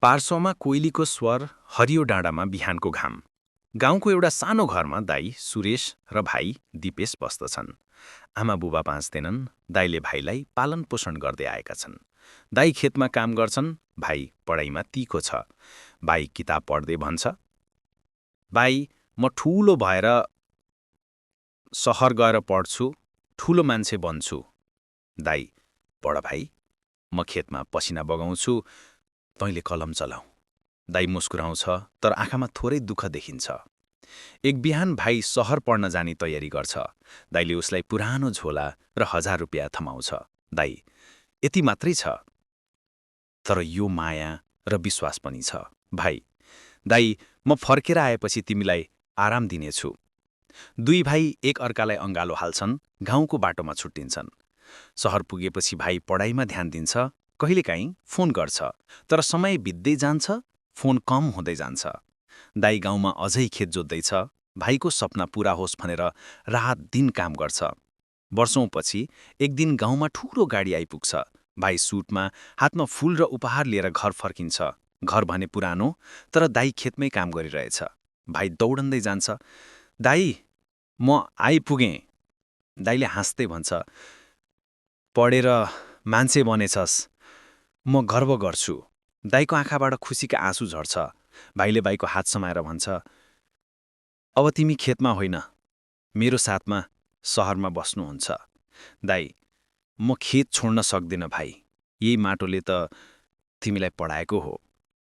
पार्श्वमा कोइलीको स्वर, हरियो डाँडामा बिहानको घाम। गाउँको एउटा सानो घरमा दाई सुरेश र भाइ दिपेश बस्दछन्। आमा बुबा बाँच्दैनन्, दाइले भाइलाई पालन पोषण गर्दै आएका छन्। दाई खेतमा काम गर्छन्, भाइ पढाइमा तिखो छ। भाइ किताब पढ्दै भन्छ, भाइ म ठूलो भएर सहर गएर पढ्छु, ठूलो मान्छे बन्छु। दाई पढ भाइ, म खेतमा पसिना बगाउँछु, तैँले कलम चलाऊ। दाई मुस्कुराउँछ, तर आँखामा थोरै दुःख देखिन्छ। एक बिहान भाइ सहर पढ्न जाने तयारी गर्छ। दाइले उसलाई पुरानो झोला र 1000 रुपियाँ थमाउँछ। दाई, यति मात्रै छ, तर यो माया र विश्वास पनि छ। भाइ, दाई म फर्केर आएपछि तिमीलाई आराम दिनेछु। दुई भाइ एक अर्कालाई अँगालो हाल्छन्, गाउँको बाटोमा छुट्टिन्छन्। सहर पुगेपछि भाइ पढाइमा ध्यान दिन्छ, कहिलेकाहीँ फोन गर्छ, तर समय बित्दै जान्छ, फोन कम हुँदै जान्छ। दाइ गाउँमा अझै खेत जोत्दैछ, भाइको सपना पूरा होस् भनेर रात दिन काम गर्छ। वर्षौंपछि एक दिन गाउँमा ठूलो गाडी आइपुग्छ। भाइ सुटमा, हातमा फूल र उपहार लिएर घर फर्किन्छ। घर भने पुरानो, तर दाइ खेतमै काम गरिरहेछ। भाइ दौडन्दै जान्छ, दाइ म आइपुगेँ। दाइले हाँस्दै भन्छ, पढेर मान्छे बनेछस्, म गर्व गर्छु। दाइको आँखाबाट खुसीका आँसु झर्छ। भाइले बाइको हात समाएर भन्छ, अब तिमी खेतमा होइन, मेरो साथमा सहरमा बस्नुहुन्छ। दाइ, म खेत छोड्न सक्दिन भाइ, यही माटोले त तिमीलाई पढाएको हो।